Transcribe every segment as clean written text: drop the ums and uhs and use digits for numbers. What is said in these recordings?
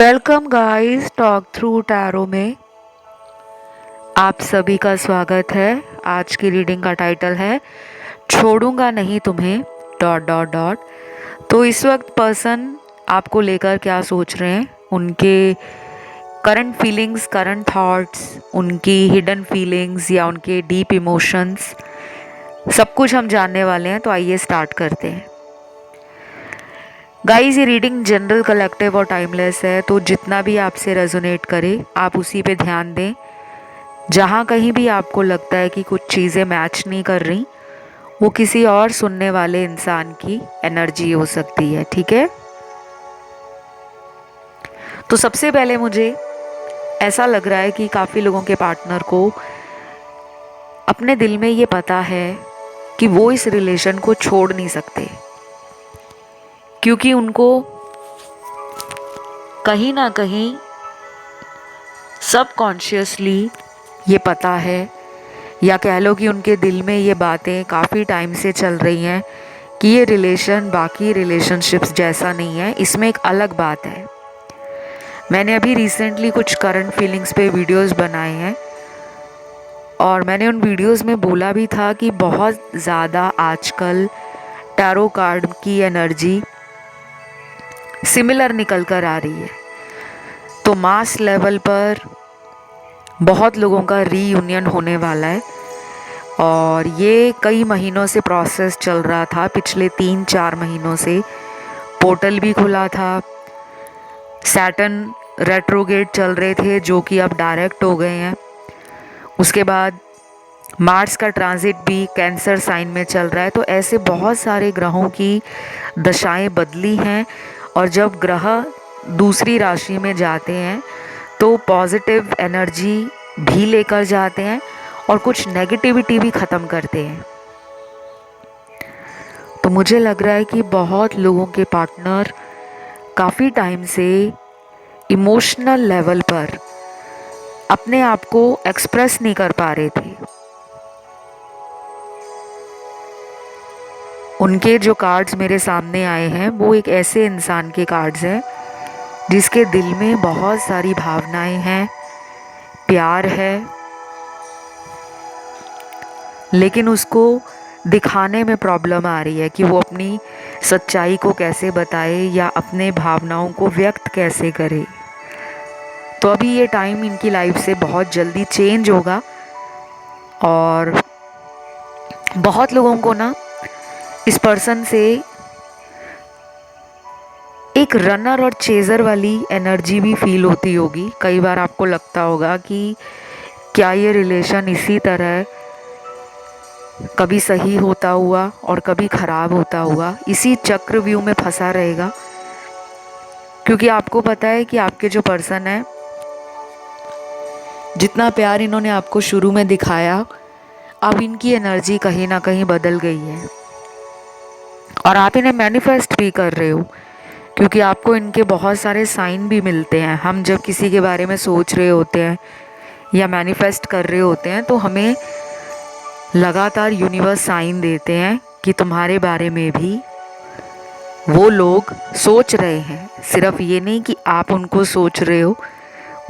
Welcome guys talk through tarot में आप सभी का स्वागत है। आज की रीडिंग का टाइटल है छोड़ूंगा नहीं तुम्हें डॉट डॉट डॉट। तो इस वक्त पर्सन आपको लेकर क्या सोच रहे हैं, उनके करंट फीलिंग्स, करंट थॉट्स, उनकी हिडन फीलिंग्स या उनके डीप इमोशंस, सब कुछ हम जानने वाले हैं। तो आइए स्टार्ट करते हैं। गाइस, ये रीडिंग जनरल, कलेक्टिव और टाइमलेस है, तो जितना भी आपसे रेजोनेट करे आप उसी पे ध्यान दें। जहाँ कहीं भी आपको लगता है कि कुछ चीज़ें मैच नहीं कर रही, वो किसी और सुनने वाले इंसान की एनर्जी हो सकती है। ठीक है, तो सबसे पहले मुझे ऐसा लग रहा है कि काफ़ी लोगों के पार्टनर को अपने दिल में ये पता है कि वो इस रिलेशन को छोड़ नहीं सकते, क्योंकि उनको कहीं ना कहीं सबकॉन्शियसली ये पता है, या कह लो कि उनके दिल में ये बातें काफ़ी टाइम से चल रही हैं कि ये रिलेशन बाकी रिलेशनशिप्स जैसा नहीं है, इसमें एक अलग बात है। मैंने अभी रिसेंटली कुछ करंट फीलिंग्स पे वीडियोस बनाए हैं और मैंने उन वीडियोस में बोला भी था कि बहुत ज़्यादा आजकल टैरो कार्ड की एनर्जी सिमिलर निकल कर आ रही है। तो मास लेवल पर बहुत लोगों का रीयूनियन होने वाला है और ये कई महीनों से प्रोसेस चल रहा था। पिछले 3-4 महीनों से पोर्टल भी खुला था, सैटर्न रेट्रोगेट चल रहे थे जो कि अब डायरेक्ट हो गए हैं। उसके बाद मार्स का ट्रांजिट भी कैंसर साइन में चल रहा है। तो ऐसे बहुत सारे ग्रहों की दशाएं बदली हैं और जब ग्रह दूसरी राशि में जाते हैं तो पॉजिटिव एनर्जी भी लेकर जाते हैं और कुछ नेगेटिविटी भी ख़त्म करते हैं। तो मुझे लग रहा है कि बहुत लोगों के पार्टनर काफ़ी टाइम से इमोशनल लेवल पर अपने आप को एक्सप्रेस नहीं कर पा रहे थे। उनके जो कार्ड्स मेरे सामने आए हैं वो एक ऐसे इंसान के कार्ड्स हैं जिसके दिल में बहुत सारी भावनाएं हैं, प्यार है, लेकिन उसको दिखाने में प्रॉब्लम आ रही है कि वो अपनी सच्चाई को कैसे बताए या अपने भावनाओं को व्यक्त कैसे करे। तो अभी ये टाइम इनकी लाइफ से बहुत जल्दी चेंज होगा और बहुत लोगों को ना इस पर्सन से एक रनर और चेज़र वाली एनर्जी भी फील होती होगी। कई बार आपको लगता होगा कि क्या ये रिलेशन इसी तरह कभी सही होता हुआ और कभी ख़राब होता हुआ इसी चक्रव्यूह में फंसा रहेगा, क्योंकि आपको पता है कि आपके जो पर्सन है, जितना प्यार इन्होंने आपको शुरू में दिखाया, अब इनकी एनर्जी कहीं ना कहीं बदल गई है और आप इन्हें मैनिफेस्ट भी कर रहे हो, क्योंकि आपको इनके बहुत सारे साइन भी मिलते हैं। हम जब किसी के बारे में सोच रहे होते हैं या मैनिफेस्ट कर रहे होते हैं तो हमें लगातार यूनिवर्स साइन देते हैं कि तुम्हारे बारे में भी वो लोग सोच रहे हैं। सिर्फ ये नहीं कि आप उनको सोच रहे हो,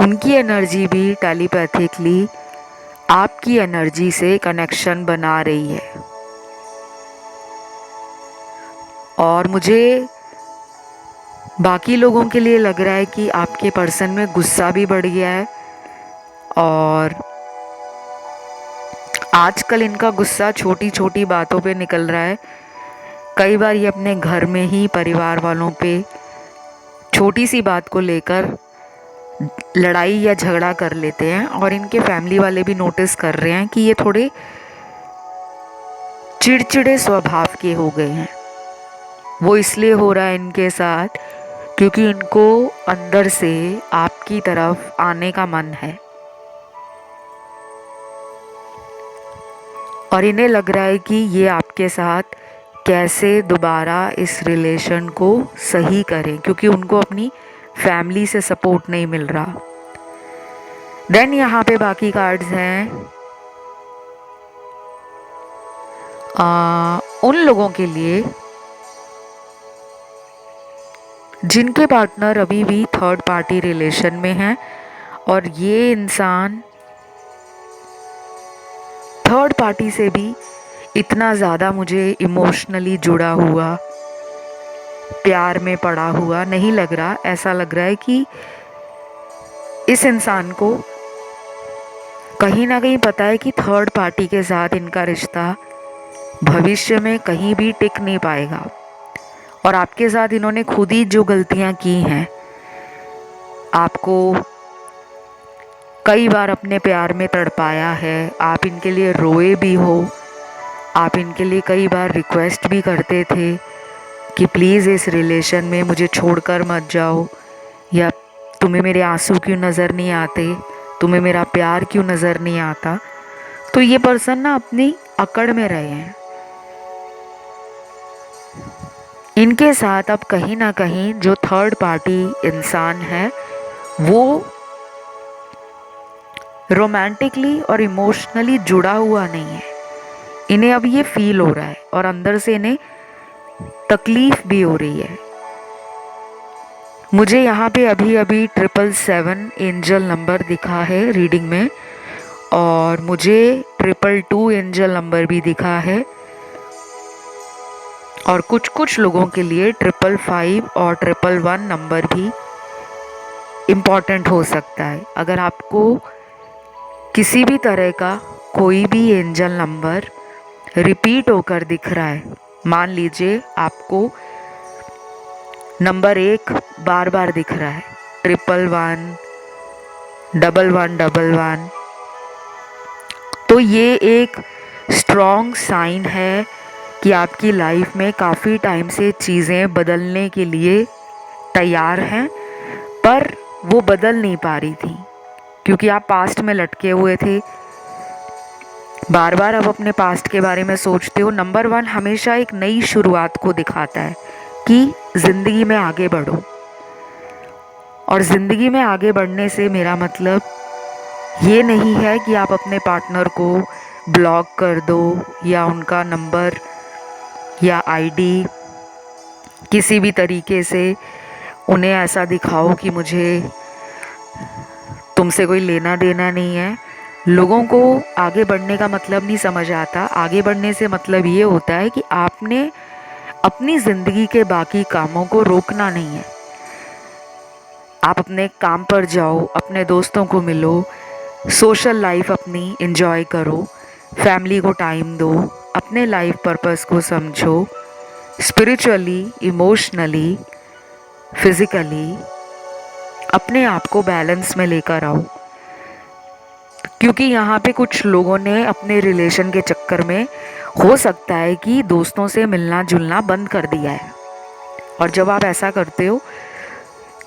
उनकी एनर्जी भी टेलीपैथिकली आपकी एनर्जी से कनेक्शन बना रही है। और मुझे बाकी लोगों के लिए लग रहा है कि आपके पर्सन में गुस्सा भी बढ़ गया है और आजकल इनका गुस्सा छोटी छोटी बातों पे निकल रहा है। कई बार ये अपने घर में ही परिवार वालों पे छोटी सी बात को लेकर लड़ाई या झगड़ा कर लेते हैं और इनके फैमिली वाले भी नोटिस कर रहे हैं कि ये थोड़े चिड़चिड़े स्वभाव के हो गए हैं। वो इसलिए हो रहा है इनके साथ क्योंकि इनको अंदर से आपकी तरफ आने का मन है और इन्हें लग रहा है कि ये आपके साथ कैसे दोबारा इस रिलेशन को सही करें, क्योंकि उनको अपनी फैमिली से सपोर्ट नहीं मिल रहा। देन यहाँ पे बाकी कार्ड्स हैं उन लोगों के लिए जिनके पार्टनर अभी भी थर्ड पार्टी रिलेशन में हैं और ये इंसान थर्ड पार्टी से भी इतना ज़्यादा मुझे इमोशनली जुड़ा हुआ, प्यार में पड़ा हुआ नहीं लग रहा। ऐसा लग रहा है कि इस इंसान को कहीं ना कहीं पता है कि थर्ड पार्टी के साथ इनका रिश्ता भविष्य में कहीं भी टिक नहीं पाएगा। और आपके साथ इन्होंने खुद ही जो गलतियां की हैं, आपको कई बार अपने प्यार में तड़पाया है, आप इनके लिए रोए भी हो, आप इनके लिए कई बार रिक्वेस्ट भी करते थे कि प्लीज़ इस रिलेशन में मुझे छोड़कर मत जाओ, या तुम्हें मेरे आंसू क्यों नज़र नहीं आते, तुम्हें मेरा प्यार क्यों नज़र नहीं आता। तो ये पर्सन ना अपनी अकड़ में रहे हैं। इनके साथ अब कहीं ना कहीं जो थर्ड पार्टी इंसान है वो रोमांटिकली और इमोशनली जुड़ा हुआ नहीं है। इन्हें अब ये फील हो रहा है और अंदर से इन्हें तकलीफ भी हो रही है। मुझे यहाँ पे अभी अभी 777 एंजल नंबर दिखा है रीडिंग में, और मुझे 222 एंजल नंबर भी दिखा है, और कुछ कुछ लोगों के लिए 555 और 111 नंबर भी इम्पॉर्टेंट हो सकता है। अगर आपको किसी भी तरह का कोई भी एंजल नंबर रिपीट होकर दिख रहा है, मान लीजिए आपको नंबर 1 बार बार दिख रहा है, 111, 1111, तो ये एक स्ट्रॉन्ग साइन है कि आपकी लाइफ में काफ़ी टाइम से चीज़ें बदलने के लिए तैयार हैं, पर वो बदल नहीं पा रही थी क्योंकि आप पास्ट में लटके हुए थे। बार बार आप अपने पास्ट के बारे में सोचते हो। नंबर 1 हमेशा एक नई शुरुआत को दिखाता है कि ज़िंदगी में आगे बढ़ो, और ज़िंदगी में आगे बढ़ने से मेरा मतलब ये नहीं है कि आप अपने पार्टनर को ब्लॉक कर दो या उनका नंबर या आईडी किसी भी तरीके से उन्हें ऐसा दिखाओ कि मुझे तुमसे कोई लेना देना नहीं है। लोगों को आगे बढ़ने का मतलब नहीं समझ आता। आगे बढ़ने से मतलब ये होता है कि आपने अपनी ज़िंदगी के बाकी कामों को रोकना नहीं है। आप अपने काम पर जाओ, अपने दोस्तों को मिलो, सोशल लाइफ अपनी एंजॉय करो, फैमिली को टाइम दो, अपने लाइफ पर्पस को समझो, स्पिरिचुअली, इमोशनली, फिज़िकली अपने आप को बैलेंस में लेकर आओ। क्योंकि यहाँ पे कुछ लोगों ने अपने रिलेशन के चक्कर में हो सकता है कि दोस्तों से मिलना जुलना बंद कर दिया है, और जब आप ऐसा करते हो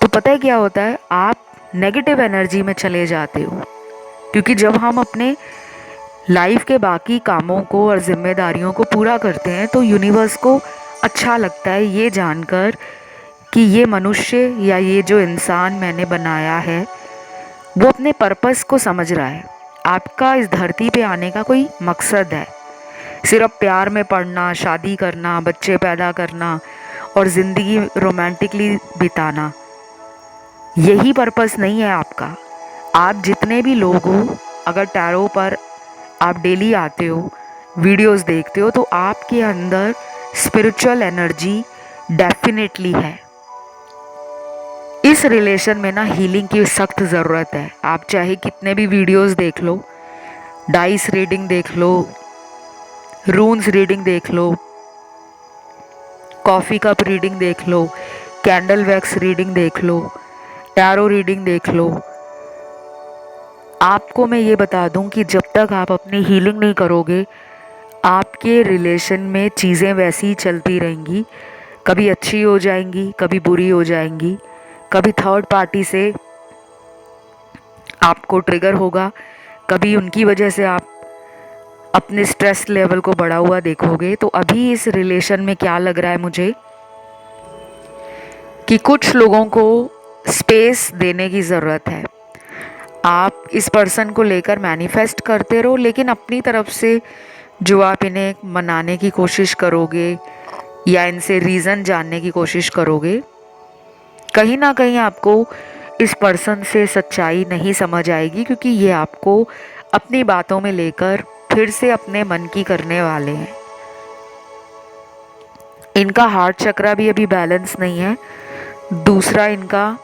तो पता है क्या होता है, आप नेगेटिव एनर्जी में चले जाते हो। क्योंकि जब हम अपने लाइफ के बाकी कामों को और जिम्मेदारियों को पूरा करते हैं तो यूनिवर्स को अच्छा लगता है ये जानकर कि ये मनुष्य या ये जो इंसान मैंने बनाया है वो अपने पर्पस को समझ रहा है। आपका इस धरती पे आने का कोई मकसद है। सिर्फ प्यार में पड़ना, शादी करना, बच्चे पैदा करना और ज़िंदगी रोमांटिकली बिताना, यही पर्पस नहीं है आपका। आप जितने भी लोग हो, अगर टैरो पर आप डेली आते हो, वीडियोस देखते हो, तो आपके अंदर स्पिरिचुअल एनर्जी डेफिनेटली है। इस रिलेशन में ना हीलिंग की सख्त ज़रूरत है। आप चाहे कितने भी वीडियोस देख लो, डाइस रीडिंग देख लो, रून्स रीडिंग देख लो, कॉफ़ी कप रीडिंग देख लो, कैंडल वैक्स रीडिंग देख लो, टैरो रीडिंग देख लो, आपको मैं ये बता दूं कि जब तक आप अपनी हीलिंग नहीं करोगे, आपके रिलेशन में चीज़ें वैसी ही चलती रहेंगी। कभी अच्छी हो जाएंगी, कभी बुरी हो जाएंगी, कभी थर्ड पार्टी से आपको ट्रिगर होगा, कभी उनकी वजह से आप अपने स्ट्रेस लेवल को बढ़ा हुआ देखोगे। तो अभी इस रिलेशन में क्या लग रहा है मुझे कि कुछ लोगों को स्पेस देने की ज़रूरत है। आप इस पर्सन को लेकर मैनिफेस्ट करते रहो, लेकिन अपनी तरफ से जो आप इन्हें मनाने की कोशिश करोगे या इनसे रीज़न जानने की कोशिश करोगे, कहीं ना कहीं आपको इस पर्सन से सच्चाई नहीं समझ आएगी, क्योंकि ये आपको अपनी बातों में लेकर फिर से अपने मन की करने वाले हैं। इनका हार्ट चक्रा भी अभी बैलेंस नहीं है। दूसरा, इनका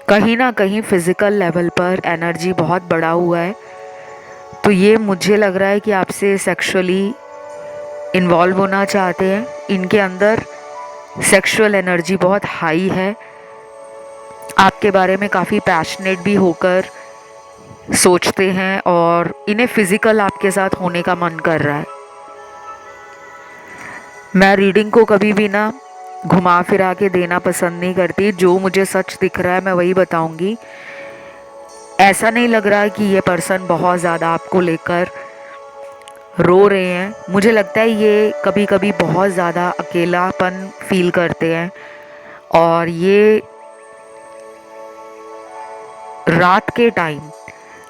कहीं ना कहीं फिजिकल लेवल पर एनर्जी बहुत बढ़ा हुआ है। तो ये मुझे लग रहा है कि आपसे सेक्सुअली इन्वॉल्व होना चाहते हैं। इनके अंदर सेक्सुअल एनर्जी बहुत हाई है। आपके बारे में काफ़ी पैशनेट भी होकर सोचते हैं और इन्हें फिजिकल आपके साथ होने का मन कर रहा है। मैं रीडिंग को कभी भी ना घुमा फिरा के देना पसंद नहीं करती। जो मुझे सच दिख रहा है मैं वही बताऊंगी। ऐसा नहीं लग रहा है कि ये पर्सन बहुत ज़्यादा आपको लेकर रो रहे हैं। मुझे लगता है ये कभी कभी बहुत ज़्यादा अकेलापन फील करते हैं और ये रात के टाइम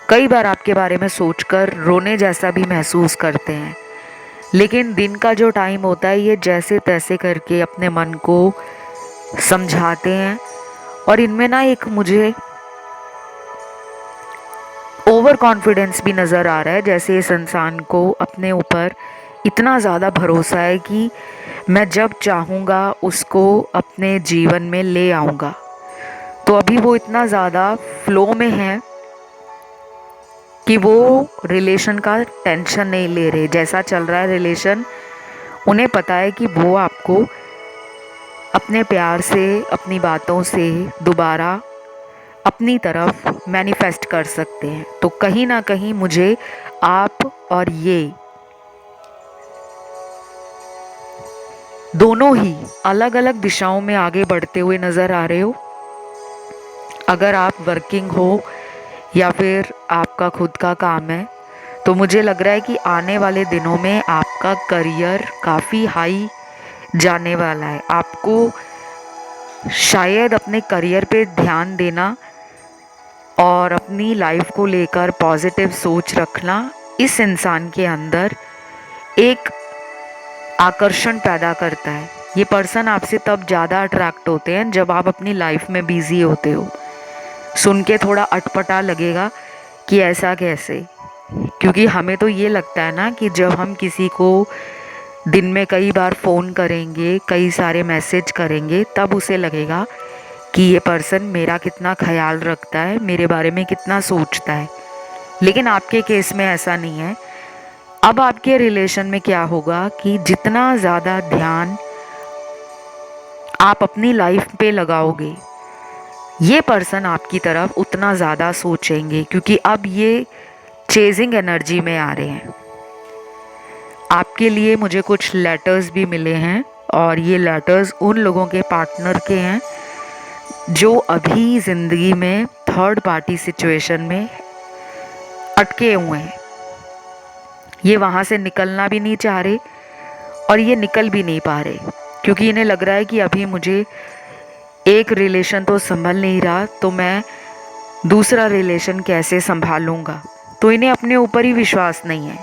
कई बार आपके बारे में सोचकर रोने जैसा भी महसूस करते हैं। लेकिन दिन का जो टाइम होता है ये जैसे तैसे करके अपने मन को समझाते हैं। और इनमें ना एक मुझे ओवर कॉन्फिडेंस भी नज़र आ रहा है, जैसे इस इंसान को अपने ऊपर इतना ज़्यादा भरोसा है कि मैं जब चाहूँगा उसको अपने जीवन में ले आऊँगा। तो अभी वो इतना ज़्यादा फ्लो में है कि वो रिलेशन का टेंशन नहीं ले रहे। जैसा चल रहा है रिलेशन, उन्हें पता है कि वो आपको अपने प्यार से, अपनी बातों से दोबारा अपनी तरफ मैनिफेस्ट कर सकते हैं। तो कहीं ना कहीं मुझे आप और ये दोनों ही अलग अलग दिशाओं में आगे बढ़ते हुए नज़र आ रहे हो। अगर आप वर्किंग हो या फिर आपका खुद का काम है, तो मुझे लग रहा है कि आने वाले दिनों में आपका करियर काफ़ी हाई जाने वाला है। आपको शायद अपने करियर पे ध्यान देना और अपनी लाइफ को लेकर पॉजिटिव सोच रखना इस इंसान के अंदर एक आकर्षण पैदा करता है। ये पर्सन आपसे तब ज़्यादा अट्रैक्ट होते हैं जब आप अपनी लाइफ में बिजी होते हो। सुन के थोड़ा अटपटा लगेगा कि ऐसा कैसे, क्योंकि हमें तो ये लगता है ना कि जब हम किसी को दिन में कई बार फ़ोन करेंगे, कई सारे मैसेज करेंगे, तब उसे लगेगा कि ये पर्सन मेरा कितना ख्याल रखता है, मेरे बारे में कितना सोचता है। लेकिन आपके केस में ऐसा नहीं है। अब आपके रिलेशन में क्या होगा कि जितना ज़्यादा ध्यान आप अपनी लाइफ पे लगाओगे, ये पर्सन आपकी तरफ उतना ज़्यादा सोचेंगे, क्योंकि अब ये चेजिंग एनर्जी में आ रहे हैं। आपके लिए मुझे कुछ लेटर्स भी मिले हैं और ये लेटर्स उन लोगों के पार्टनर के हैं जो अभी ज़िंदगी में थर्ड पार्टी सिचुएशन में अटके हुए हैं। ये वहाँ से निकलना भी नहीं चाह रहे और ये निकल भी नहीं पा रहे, क्योंकि इन्हें लग रहा है कि अभी मुझे एक रिलेशन तो संभल नहीं रहा, तो मैं दूसरा रिलेशन कैसे संभालूंगा। तो इन्हें अपने ऊपर ही विश्वास नहीं है।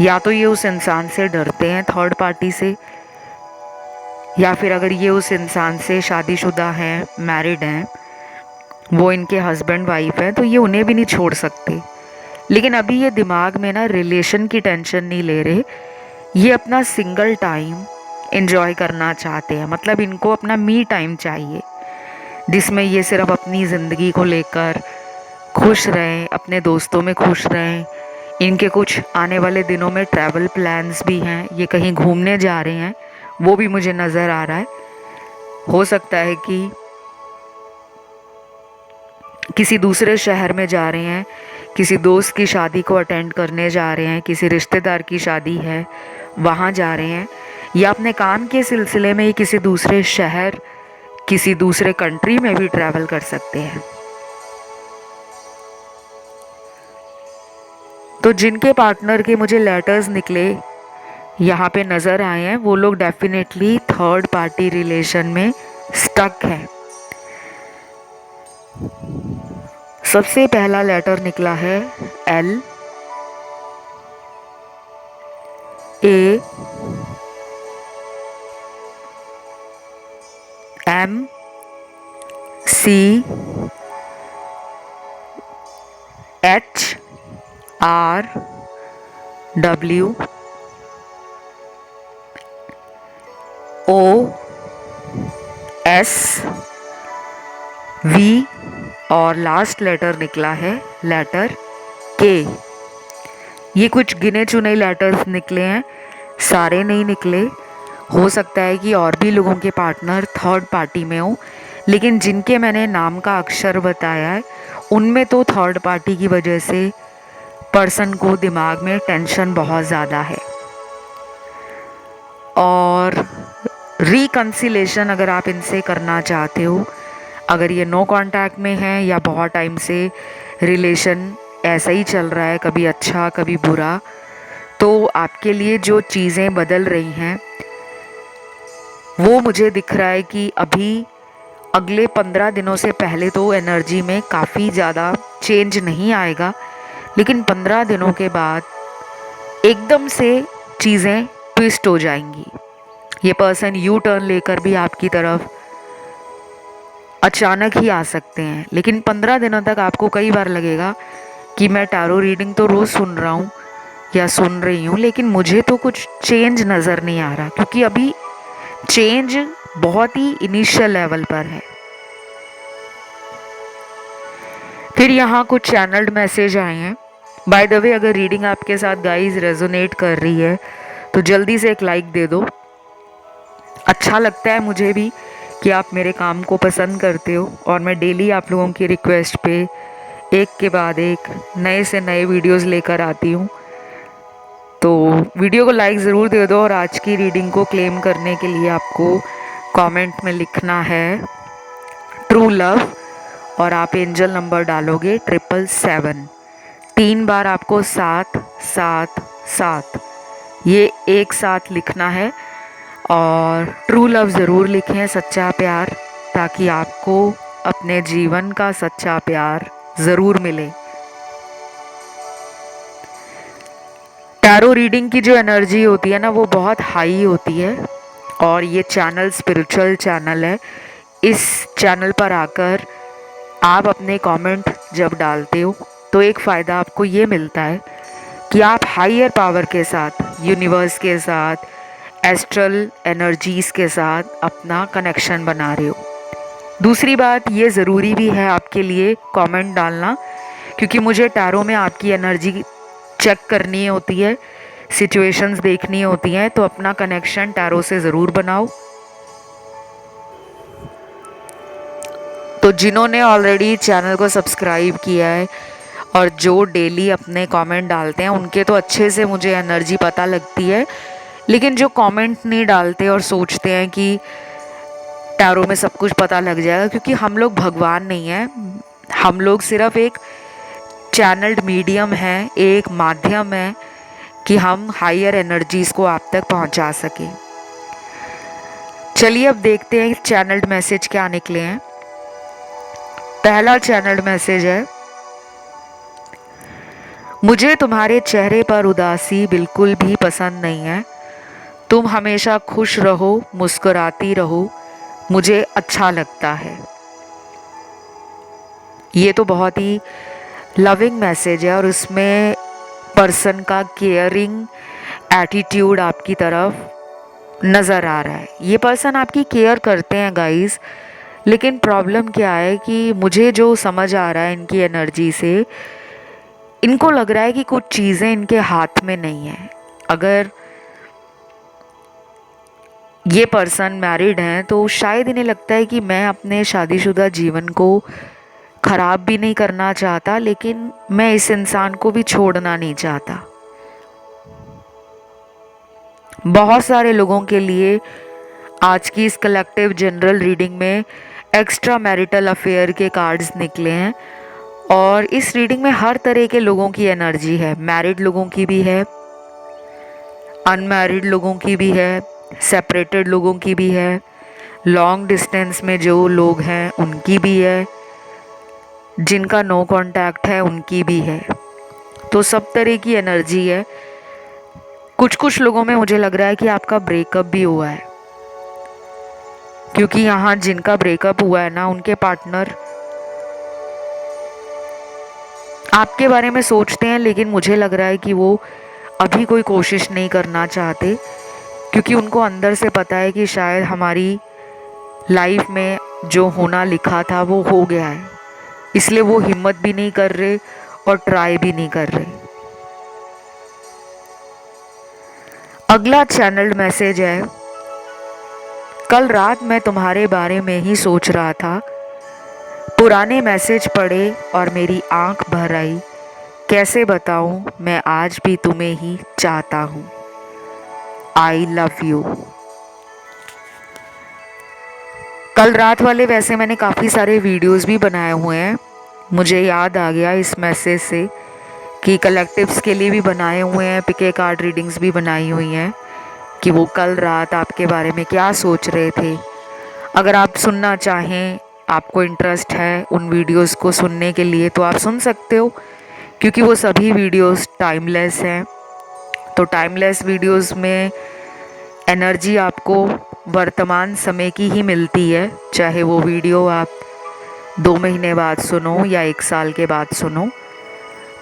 या तो ये उस इंसान से डरते हैं, थर्ड पार्टी से, या फिर अगर ये उस इंसान से शादीशुदा हैं, मैरिड हैं, वो इनके हस्बैंड वाइफ हैं, तो ये उन्हें भी नहीं छोड़ सकते। लेकिन अभी ये दिमाग में ना रिलेशन की टेंशन नहीं ले रहे। ये अपना सिंगल टाइम एंजॉय करना चाहते हैं। मतलब इनको अपना मी टाइम चाहिए, जिसमें ये सिर्फ अपनी ज़िंदगी को लेकर खुश रहें, अपने दोस्तों में खुश रहें। इनके कुछ आने वाले दिनों में ट्रैवल प्लान्स भी हैं, ये कहीं घूमने जा रहे हैं, वो भी मुझे नज़र आ रहा है। हो सकता है कि किसी दूसरे शहर में जा रहे हैं, किसी दोस्त की शादी को अटेंड करने जा रहे हैं, किसी रिश्तेदार की शादी है वहाँ जा रहे हैं, या अपने काम के सिलसिले में ही किसी दूसरे शहर, किसी दूसरे कंट्री में भी ट्रैवल कर सकते हैं। तो जिनके पार्टनर के मुझे लेटर्स निकले यहाँ पे नज़र आए हैं, वो लोग डेफिनेटली थर्ड पार्टी रिलेशन में स्टक हैं। सबसे पहला लेटर निकला है LAM, MCHRW और लास्ट लेटर निकला है लेटर के। ये कुछ गिने चुने लेटर्स निकले हैं, सारे नहीं निकले। हो सकता है कि और भी लोगों के पार्टनर थर्ड पार्टी में हो, लेकिन जिनके मैंने नाम का अक्षर बताया है उनमें तो थर्ड पार्टी की वजह से पर्सन को दिमाग में टेंशन बहुत ज़्यादा है। और रिकन्सिलेशन अगर आप इनसे करना चाहते हो, अगर ये नो कांटेक्ट में है या बहुत टाइम से रिलेशन ऐसा ही चल रहा है, कभी अच्छा कभी बुरा, तो आपके लिए जो चीज़ें बदल रही हैं वो मुझे दिख रहा है कि अभी अगले 15 दिनों से पहले तो एनर्जी में काफ़ी ज़्यादा चेंज नहीं आएगा, लेकिन 15 दिनों के बाद एकदम से चीज़ें ट्विस्ट हो जाएंगी। ये पर्सन यू टर्न लेकर भी आपकी तरफ अचानक ही आ सकते हैं, लेकिन 15 दिनों तक आपको कई बार लगेगा कि मैं टैरो रीडिंग तो रोज़ सुन रहा हूँ या सुन रही हूँ, लेकिन मुझे तो कुछ चेंज नज़र नहीं आ रहा, क्योंकि अभी चेंज बहुत ही इनिशियल लेवल पर है। फिर यहाँ कुछ चैनल्ड मैसेज आए हैं। बाय द वे, अगर रीडिंग आपके साथ गाइस रेजोनेट कर रही है तो जल्दी से एक लाइक दे दो। अच्छा लगता है मुझे भी कि आप मेरे काम को पसंद करते हो, और मैं डेली आप लोगों की रिक्वेस्ट पे एक के बाद एक नए से नए वीडियोस लेकर आती हूँ। तो वीडियो को लाइक ज़रूर दे दो, और आज की रीडिंग को क्लेम करने के लिए आपको कमेंट में लिखना है ट्रू लव, और आप एंजल नंबर डालोगे 777। 3 बार आपको 777 ये एक साथ लिखना है, और ट्रू लव ज़रूर लिखें, सच्चा प्यार, ताकि आपको अपने जीवन का सच्चा प्यार ज़रूर मिले। टैरो रीडिंग की जो एनर्जी होती है ना, वो बहुत हाई होती है, और ये चैनल स्पिरिचुअल चैनल है। इस चैनल पर आकर आप अपने कमेंट जब डालते हो तो एक फ़ायदा आपको ये मिलता है कि आप हायर पावर के साथ, यूनिवर्स के साथ, एस्ट्रल एनर्जीज़ के साथ अपना कनेक्शन बना रहे हो। दूसरी बात ये ज़रूरी भी है आपके लिए कमेंट डालना, क्योंकि मुझे टैरो में आपकी एनर्जी चेक करनी होती है, सिचुएशंस देखनी होती हैं, तो अपना कनेक्शन टैरो से ज़रूर बनाओ। तो जिन्होंने ऑलरेडी चैनल को सब्सक्राइब किया है और जो डेली अपने कमेंट डालते हैं, उनके तो अच्छे से मुझे एनर्जी पता लगती है, लेकिन जो कमेंट नहीं डालते और सोचते हैं कि टैरो में सब कुछ पता लग जाएगा, क्योंकि हम लोग भगवान नहीं हैं, हम लोग सिर्फ एक चैनल्ड मीडियम है, एक माध्यम है कि हम हायर एनर्जीज़ को आप तक पहुंचा सकें। चलिए अब देखते हैं चैनल्ड मैसेज क्या निकले हैं। पहला चैनल्ड मैसेज है, मुझे तुम्हारे चेहरे पर उदासी बिल्कुल भी पसंद नहीं है, तुम हमेशा खुश रहो, मुस्कुराती रहो, मुझे अच्छा लगता है। ये तो बहुत ही लविंग मैसेज है, और इसमें पर्सन का केयरिंग एटीट्यूड आपकी तरफ नज़र आ रहा है। ये पर्सन आपकी केयर करते हैं गाइस, लेकिन प्रॉब्लम क्या है कि मुझे जो समझ आ रहा है इनकी एनर्जी से, इनको लग रहा है कि कुछ चीज़ें इनके हाथ में नहीं है। अगर ये पर्सन मैरिड हैं तो शायद इन्हें लगता है कि मैं अपने शादीशुदा जीवन को ख़राब भी नहीं करना चाहता, लेकिन मैं इस इंसान को भी छोड़ना नहीं चाहता। बहुत सारे लोगों के लिए आज की इस कलेक्टिव जनरल रीडिंग में एक्स्ट्रा मैरिटल अफेयर के कार्ड्स निकले हैं, और इस रीडिंग में हर तरह के लोगों की एनर्जी है। मैरिड लोगों की भी है, अनमैरिड लोगों की भी है, सेपरेटेड लोगों की भी है, लॉन्ग डिस्टेंस में जो लोग हैं उनकी भी है, जिनका नो कांटेक्ट है उनकी भी है। तो सब तरह की एनर्जी है। कुछ कुछ लोगों में मुझे लग रहा है कि आपका ब्रेकअप भी हुआ है, क्योंकि यहाँ जिनका ब्रेकअप हुआ है ना, उनके पार्टनर आपके बारे में सोचते हैं, लेकिन मुझे लग रहा है कि वो अभी कोई कोशिश नहीं करना चाहते, क्योंकि उनको अंदर से पता है कि शायद हमारी लाइफ में जो होना लिखा था वो हो गया है, इसलिए वो हिम्मत भी नहीं कर रहे और ट्राई भी नहीं कर रहे। अगला चैनल्ड मैसेज है, कल रात मैं तुम्हारे बारे में ही सोच रहा था, पुराने मैसेज पढ़े और मेरी आंख भर आई, कैसे बताऊं मैं आज भी तुम्हें ही चाहता हूं, आई लव यू। कल रात वाले वैसे मैंने काफ़ी सारे वीडियोस भी बनाए हुए हैं, मुझे याद आ गया इस मैसेज से कि कलेक्टिव्स के लिए भी बनाए हुए हैं, पिके कार्ड रीडिंग्स भी बनाई हुई हैं कि वो कल रात आपके बारे में क्या सोच रहे थे। अगर आप सुनना चाहें, आपको इंटरेस्ट है उन वीडियोस को सुनने के लिए, तो आप सुन सकते हो, क्योंकि वो सभी वीडियोस टाइमलेस हैं। तो टाइमलेस वीडियोस में एनर्जी आपको वर्तमान समय की ही मिलती है, चाहे वो वीडियो आप 2 महीने बाद सुनो या 1 साल के बाद सुनो।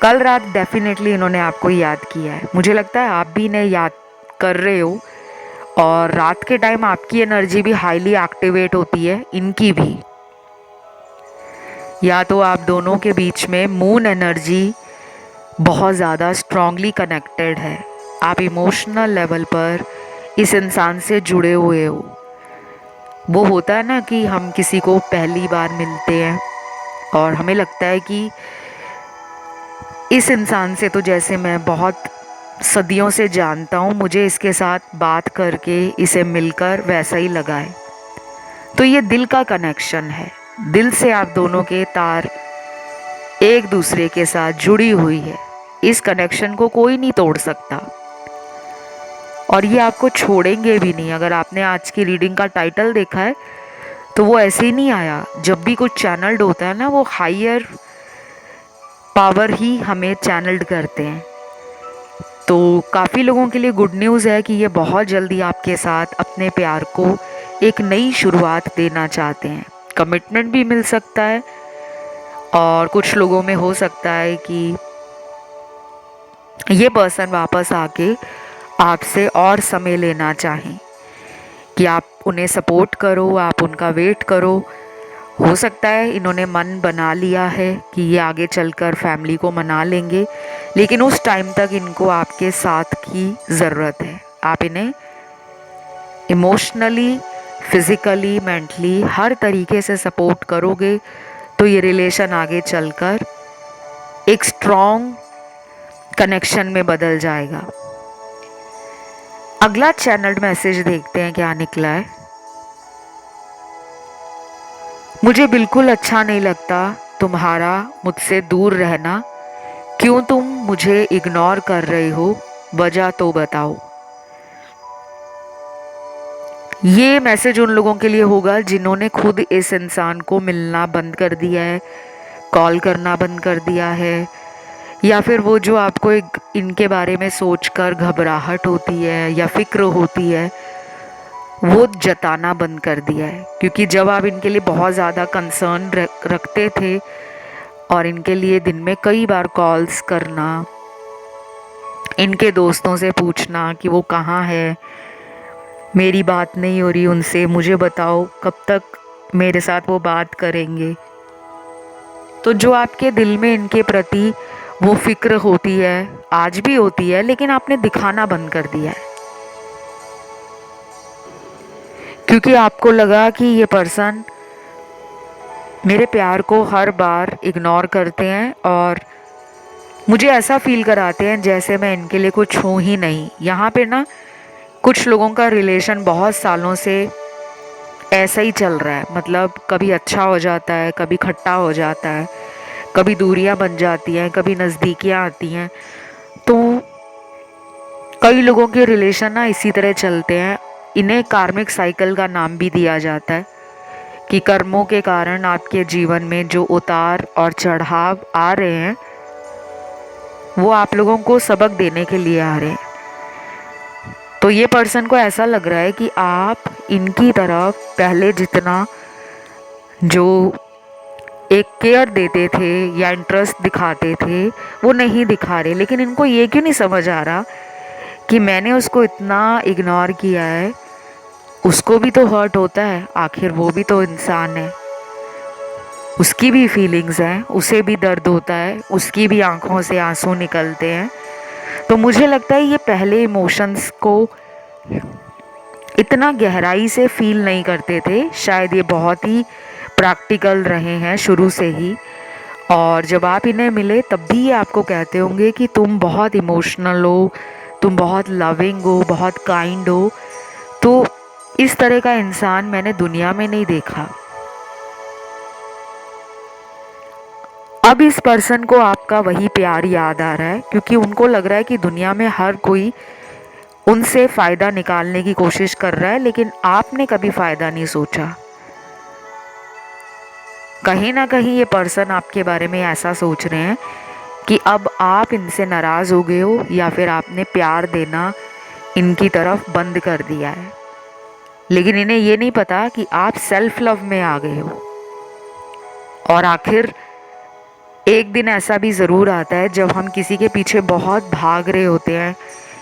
कल रात डेफिनेटली इन्होंने आपको याद किया है, मुझे लगता है आप भी इन्हें याद कर रहे हो, और रात के टाइम आपकी एनर्जी भी हाईली एक्टिवेट होती है, इनकी भी। या तो आप दोनों के बीच में मून एनर्जी बहुत ज़्यादा स्ट्रांगली कनेक्टेड है, आप इमोशनल लेवल पर इस इंसान से जुड़े हुए हो। वो होता है ना कि हम किसी को पहली बार मिलते हैं और हमें लगता है कि इस इंसान से तो जैसे मैं बहुत सदियों से जानता हूँ, मुझे इसके साथ बात करके इसे मिलकर वैसा ही लगा है। तो ये दिल का कनेक्शन है, दिल से आप दोनों के तार एक दूसरे के साथ जुड़ी हुई है, इस कनेक्शन को कोई नहीं तोड़ सकता और ये आपको छोड़ेंगे भी नहीं। अगर आपने आज की रीडिंग का टाइटल देखा है तो वो ऐसे ही नहीं आया, जब भी कुछ चैनल्ड होता है ना, वो हायर पावर ही हमें चैनल्ड करते हैं। तो काफ़ी लोगों के लिए गुड न्यूज़ है कि ये बहुत जल्दी आपके साथ अपने प्यार को एक नई शुरुआत देना चाहते हैं। कमिटमेंट भी मिल सकता है और कुछ लोगों में हो सकता है कि ये पर्सन वापस आके आपसे और समय लेना चाहें, कि आप उन्हें सपोर्ट करो, आप उनका वेट करो। हो सकता है इन्होंने मन बना लिया है कि ये आगे चलकर फैमिली को मना लेंगे, लेकिन उस टाइम तक इनको आपके साथ की ज़रूरत है। आप इन्हें इमोशनली, फिज़िकली, मेंटली हर तरीके से सपोर्ट करोगे तो ये रिलेशन आगे चलकर एक स्ट्रॉन्ग कनेक्शन में बदल जाएगा। अगला चैनल्ड मैसेज देखते हैं क्या निकला है। मुझे बिल्कुल अच्छा नहीं लगता तुम्हारा मुझसे दूर रहना, क्यों तुम मुझे इग्नोर कर रहे हो, वजह तो बताओ। ये मैसेज उन लोगों के लिए होगा जिन्होंने खुद इस इंसान को मिलना बंद कर दिया है, कॉल करना बंद कर दिया है, या फिर वो जो आपको एक इनके बारे में सोचकर घबराहट होती है या फिक्र होती है, वो जताना बंद कर दिया है। क्योंकि जब आप इनके लिए बहुत ज़्यादा कंसर्न रखते थे और इनके लिए दिन में कई बार कॉल्स करना, इनके दोस्तों से पूछना कि वो कहाँ है, मेरी बात नहीं हो रही उनसे, मुझे बताओ कब तक मेरे साथ वो बात करेंगे। तो जो आपके दिल में इनके प्रति वो फिक्र होती है, आज भी होती है, लेकिन आपने दिखाना बंद कर दिया है, क्योंकि आपको लगा कि ये पर्सन मेरे प्यार को हर बार इग्नोर करते हैं और मुझे ऐसा फील कराते हैं जैसे मैं इनके लिए कुछ हूँ ही नहीं। यहाँ पे ना कुछ लोगों का रिलेशन बहुत सालों से ऐसा ही चल रहा है, मतलब कभी अच्छा हो जाता है, कभी खट्टा हो जाता है, कभी दूरियां बन जाती हैं, कभी नज़दीकियां आती हैं। तो कई लोगों के रिलेशन ना इसी तरह चलते हैं। इन्हें कार्मिक साइकिल का नाम भी दिया जाता है कि कर्मों के कारण आपके जीवन में जो उतार और चढ़ाव आ रहे हैं वो आप लोगों को सबक देने के लिए आ रहे हैं। तो ये पर्सन को ऐसा लग रहा है कि आप इनकी तरफ पहले जितना जो एक केयर देते थे या इंटरेस्ट दिखाते थे वो नहीं दिखा रहे। लेकिन इनको ये क्यों नहीं समझ आ रहा कि मैंने उसको इतना इग्नोर किया है, उसको भी तो हर्ट होता है, आखिर वो भी तो इंसान है, उसकी भी फीलिंग्स हैं, उसे भी दर्द होता है, उसकी भी आंखों से आंसू निकलते हैं। तो मुझे लगता है ये पहले इमोशंस को इतना गहराई से फील नहीं करते थे, शायद ये बहुत ही प्रैक्टिकल रहे हैं शुरू से ही। और जब आप इन्हें मिले तब भी ये आपको कहते होंगे कि तुम बहुत इमोशनल हो, तुम बहुत लविंग हो, बहुत काइंड हो। तो इस तरह का इंसान मैंने दुनिया में नहीं देखा। अब इस पर्सन को आपका वही प्यार याद आ रहा है, क्योंकि उनको लग रहा है कि दुनिया में हर कोई उनसे फ़ायदा निकालने की कोशिश कर रहा है, लेकिन आपने कभी फ़ायदा नहीं सोचा। कहीं ना कहीं ये पर्सन आपके बारे में ऐसा सोच रहे हैं कि अब आप इनसे नाराज़ हो गए हो, या फिर आपने प्यार देना इनकी तरफ बंद कर दिया है। लेकिन इन्हें ये नहीं पता कि आप सेल्फ लव में आ गए हो। और आखिर एक दिन ऐसा भी ज़रूर आता है जब हम किसी के पीछे बहुत भाग रहे होते हैं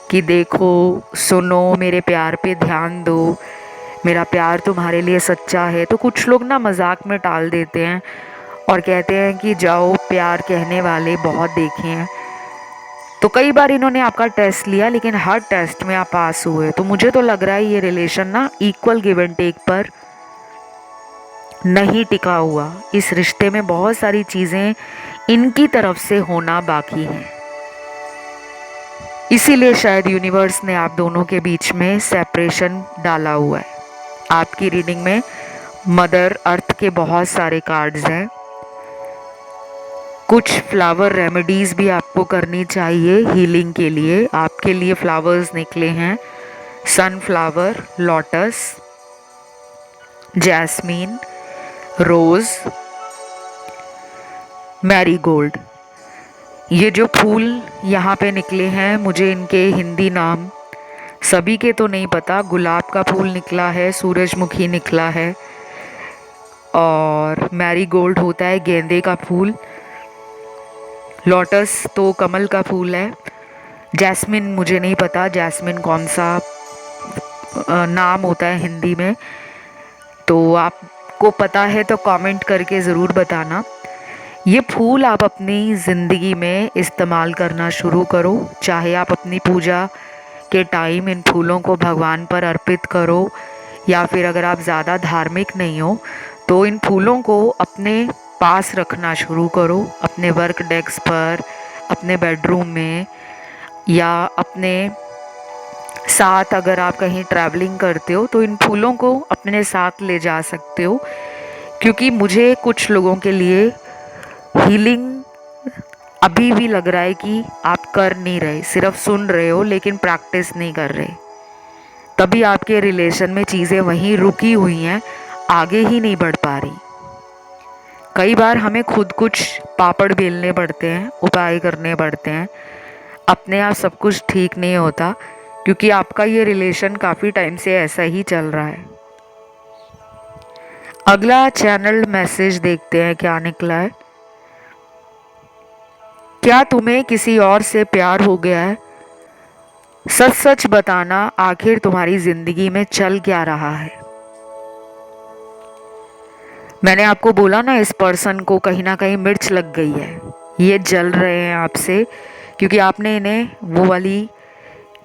कि देखो, सुनो, मेरे प्यार पे ध्यान दो, मेरा प्यार तुम्हारे लिए सच्चा है। तो कुछ लोग ना मजाक में टाल देते हैं और कहते हैं कि जाओ, प्यार कहने वाले बहुत देखे हैं। तो कई बार इन्होंने आपका टेस्ट लिया, लेकिन हर टेस्ट में आप पास हुए। तो मुझे तो लग रहा है ये रिलेशन ना इक्वल गिव एंड टेक पर नहीं टिका हुआ। इस रिश्ते में बहुत सारी चीज़ें इनकी तरफ से होना बाकी हैं। इसीलिए शायद यूनिवर्स ने आप दोनों के बीच में सेपरेशन डाला हुआ है। आपकी रीडिंग में मदर अर्थ के बहुत सारे कार्ड्स हैं। कुछ फ्लावर रेमेडीज़ भी आपको करनी चाहिए हीलिंग के लिए। आपके लिए फ्लावर्स निकले हैं सनफ्लावर, लोटस, जैस्मीन, रोज़, मैरीगोल्ड। ये जो फूल यहाँ पे निकले हैं, मुझे इनके हिंदी नाम सभी के तो नहीं पता। गुलाब का फूल निकला है, सूरजमुखी निकला है, और मैरीगोल्ड होता है गेंदे का फूल, लोटस तो कमल का फूल है, जैस्मिन मुझे नहीं पता जैस्मिन कौन सा नाम होता है हिंदी में। तो आपको पता है तो कमेंट करके ज़रूर बताना। ये फूल आप अपनी ज़िंदगी में इस्तेमाल करना शुरू करो। चाहे आप अपनी पूजा के टाइम इन फूलों को भगवान पर अर्पित करो, या फिर अगर आप ज़्यादा धार्मिक नहीं हो तो इन फूलों को अपने पास रखना शुरू करो, अपने वर्क डेस्क पर, अपने बेडरूम में, या अपने साथ। अगर आप कहीं ट्रैवलिंग करते हो तो इन फूलों को अपने साथ ले जा सकते हो। क्योंकि मुझे कुछ लोगों के लिए हीलिंग अभी भी लग रहा है कि आप कर नहीं रहे, सिर्फ सुन रहे हो लेकिन प्रैक्टिस नहीं कर रहे। तभी आपके रिलेशन में चीज़ें वहीं रुकी हुई हैं, आगे ही नहीं बढ़ पा रही। कई बार हमें खुद कुछ पापड़ बेलने पड़ते हैं, उपाय करने पड़ते हैं। अपने आप सब कुछ ठीक नहीं होता, क्योंकि आपका ये रिलेशन काफ़ी टाइम से ऐसा ही चल रहा है। अगला चैनल मैसेज देखते हैं क्या निकला है। क्या तुम्हें किसी और से प्यार हो गया है? सच सच बताना, आखिर तुम्हारी जिंदगी में चल क्या रहा है? मैंने आपको बोला ना, इस पर्सन को कहीं ना कहीं मिर्च लग गई है। ये जल रहे हैं आपसे, क्योंकि आपने इन्हें वो वाली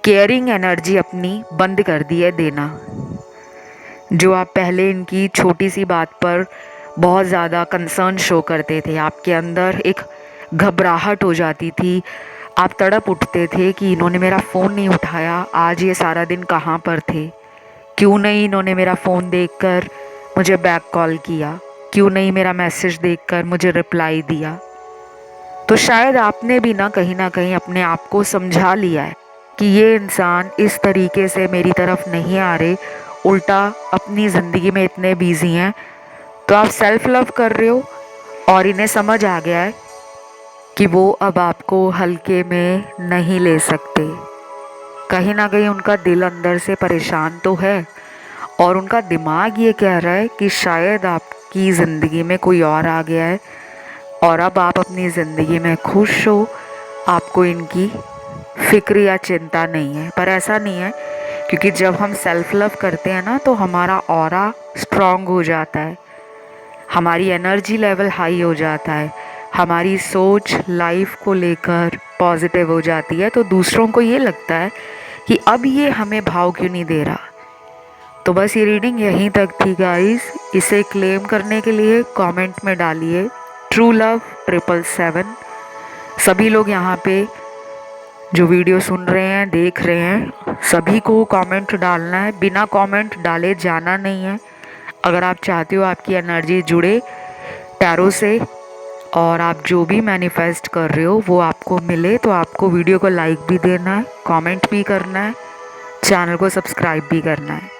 केयरिंग एनर्जी अपनी बंद कर दी है देना। जो आप पहले इनकी छोटी सी बात पर बहुत ज़्यादा कंसर्न शो करते थे, आपके अंदर एक घबराहट हो जाती थी, आप तड़प उठते थे कि इन्होंने मेरा फ़ोन नहीं उठाया, आज ये सारा दिन कहाँ पर थे, क्यों नहीं इन्होंने मेरा फ़ोन देखकर मुझे बैक कॉल किया, क्यों नहीं मेरा मैसेज देखकर मुझे रिप्लाई दिया। तो शायद आपने भी ना कहीं अपने आप को समझा लिया है कि ये इंसान इस तरीके से मेरी तरफ नहीं आ रहे, उल्टा अपनी ज़िंदगी में इतने बिजी हैं। तो आप सेल्फ लव कर रहे हो, और इन्हें समझ आ गया है कि वो अब आपको हल्के में नहीं ले सकते। कहीं ना कहीं उनका दिल अंदर से परेशान तो है, और उनका दिमाग ये कह रहा है कि शायद आपकी ज़िंदगी में कोई और आ गया है और अब आप अपनी ज़िंदगी में खुश हो, आपको इनकी फिक्र या चिंता नहीं है। पर ऐसा नहीं है, क्योंकि जब हम सेल्फ लव करते हैं ना तो हमारा ऑरा स्ट्रॉन्ग हो जाता है, हमारी एनर्जी लेवल हाई हो जाता है, हमारी सोच लाइफ को लेकर पॉजिटिव हो जाती है। तो दूसरों को ये लगता है कि अब ये हमें भाव क्यों नहीं दे रहा। तो बस ये रीडिंग यहीं तक थी गाइस। इसे क्लेम करने के लिए कमेंट में डालिए ट्रू लव 777। सभी लोग यहाँ पे जो वीडियो सुन रहे हैं, देख रहे हैं, सभी को कमेंट डालना है, बिना कमेंट डाले जाना नहीं है। अगर आप चाहते हो आपकी एनर्जी जुड़े टैरो से और आप जो भी मैनिफेस्ट कर रहे हो वो आपको मिले, तो आपको वीडियो को लाइक भी देना है, कमेंट भी करना है, चैनल को सब्सक्राइब भी करना है।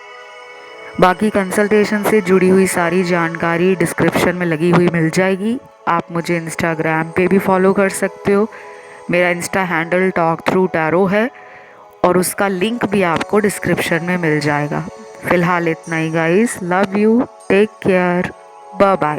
बाकी कंसल्टेशन से जुड़ी हुई सारी जानकारी डिस्क्रिप्शन में लगी हुई मिल जाएगी। आप मुझे इंस्टाग्राम पे भी फॉलो कर सकते हो, मेरा Insta handle talk through tarot है और उसका लिंक भी आपको डिस्क्रिप्शन में मिल जाएगा। फ़िलहाल इतना ही guys, love you, take care, bye bye.